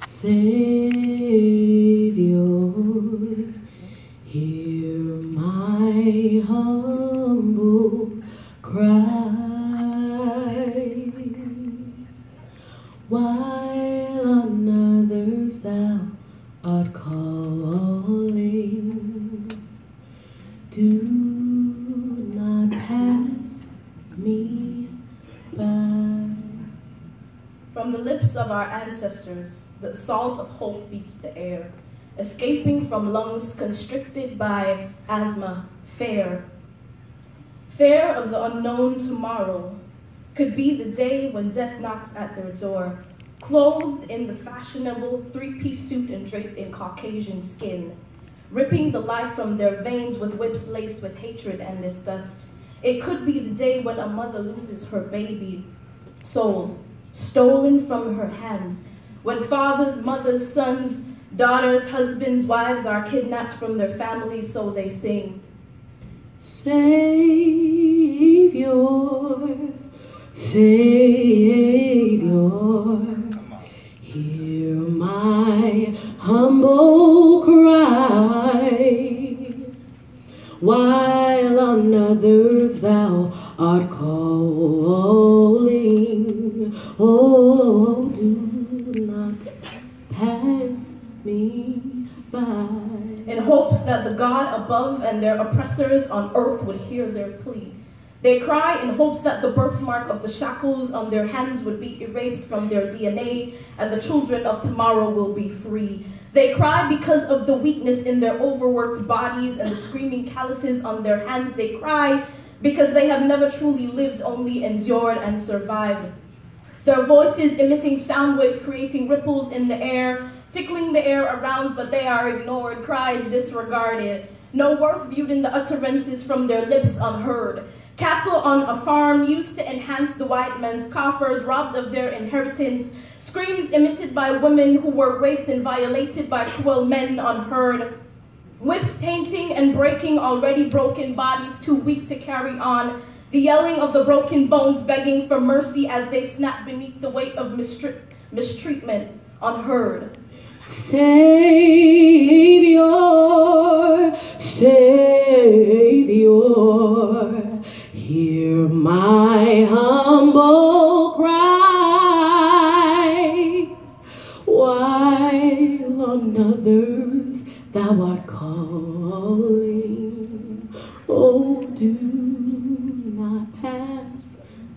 Savior, hear my humble cry, while on others thou art calling. Do not pass me by. From the lips of our ancestors, the salt of hope beats the air, escaping from lungs constricted by asthma, fear of the unknown tomorrow, could be the day when death knocks at their door, clothed in the fashionable three-piece suit and draped in Caucasian skin, ripping the life from their veins with whips laced with hatred and disgust. It could be the day when a mother loses her baby, sold, stolen from her hands, when fathers, mothers, sons, daughters, husbands, wives are kidnapped from their families, so they sing. Savior, Savior, hear my humble cry, while on others thou art calling. Oh, do not pass me by. In hopes that the God above and their oppressors on earth would hear their plea. They cry in hopes that the birthmark of the shackles on their hands would be erased from their DNA and the children of tomorrow will be free. They cry because of the weakness in their overworked bodies and the screaming calluses on their hands. They cry because they have never truly lived, only endured and survived. Their voices emitting sound waves, creating ripples in the air, tickling the air around, but they are ignored, cries disregarded. No worth viewed in the utterances from their lips unheard. Cattle on a farm used to enhance the white man's coffers, robbed of their inheritance. Screams emitted by women who were raped and violated by cruel men unheard. Whips tainting and breaking already broken bodies too weak to carry on. The yelling of the broken bones begging for mercy as they snap beneath the weight of mistreatment unheard. Savior, Savior, hear my humble cry, while on others thou art calling. Oh, do not pass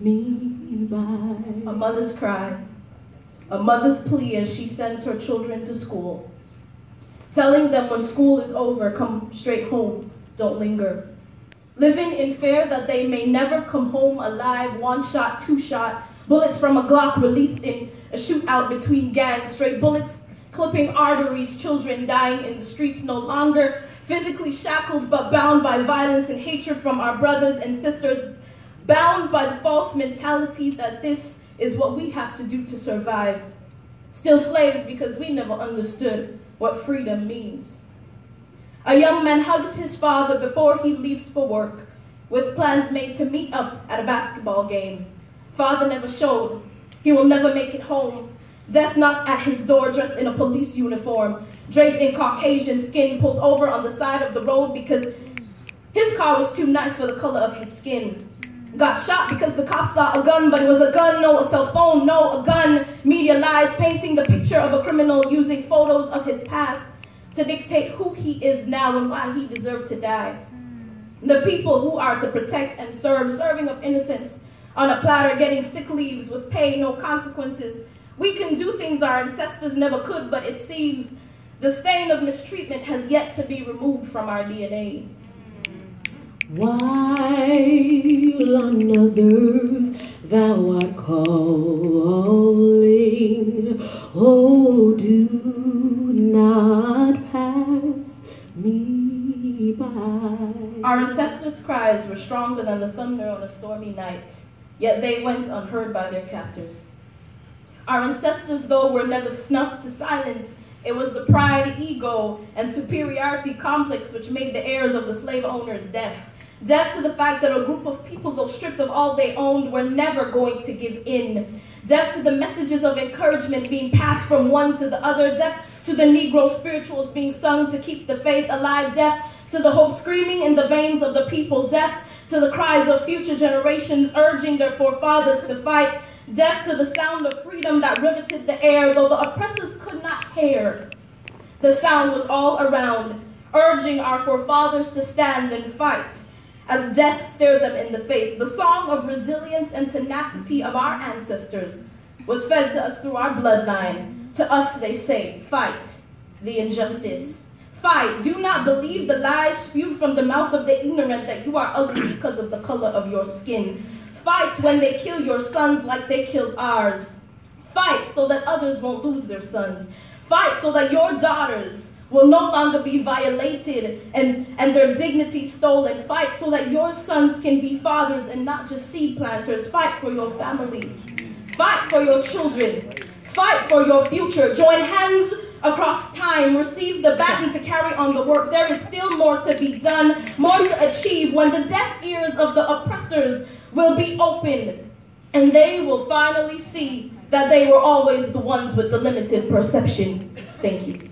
me by. A mother's cry, a mother's plea as she sends her children to school, telling them when school is over, come straight home, don't linger. Living in fear that they may never come home alive, one shot, two shot, bullets from a Glock released in a shootout between gangs, straight bullets clipping arteries, children dying in the streets, no longer physically shackled but bound by violence and hatred from our brothers and sisters, bound by the false mentality that this is what we have to do to survive. Still slaves because we never understood what freedom means. A young man hugs his father before he leaves for work, with plans made to meet up at a basketball game. Father never showed. He will never make it home. Death knocked at his door dressed in a police uniform, draped in Caucasian skin, pulled over on the side of the road because his car was too nice for the color of his skin. Got shot because the cops saw a gun, but it was a gun, no a cell phone, no a gun. Media lies, painting the picture of a criminal using photos of his past to dictate who he is now and why he deserved to die. The people who are to protect and serve, serving of innocence on a platter, getting sick leaves with pay, no consequences. We can do things our ancestors never could, but it seems the stain of mistreatment has yet to be removed from our DNA. While on others thou art calling, oh, do not pass me by. Our ancestors' cries were stronger than the thunder on a stormy night, yet they went unheard by their captors. Our ancestors, though, were never snuffed to silence. It was the pride, ego, and superiority complex which made the heirs of the slave owners deaf. Deaf to the fact that a group of people, though stripped of all they owned, were never going to give in. deaf to the messages of encouragement being passed from one to the other, deaf to the Negro spirituals being sung to keep the faith alive, deaf to the hope screaming in the veins of the people, deaf to the cries of future generations urging their forefathers to fight, deaf to the sound of freedom that riveted the air, though the oppressors could not hear. The sound was all around, urging our forefathers to stand and fight as death stared them in the face. The song of resilience and tenacity of our ancestors was fed to us through our bloodline. To us they say, fight the injustice. Fight. Do not believe the lies spewed from the mouth of the ignorant that you are ugly because of the color of your skin. Fight when they kill your sons like they killed ours. Fight so that others won't lose their sons. Fight so that your daughters will no longer be violated and their dignity stolen. Fight so that your sons can be fathers and not just seed planters. Fight for your family. Fight for your children. Fight for your future. Join hands across time. Receive the baton to carry on the work. There is still more to be done, more to achieve when the deaf ears of the oppressors will be opened and they will finally see that they were always the ones with the limited perception. Thank you.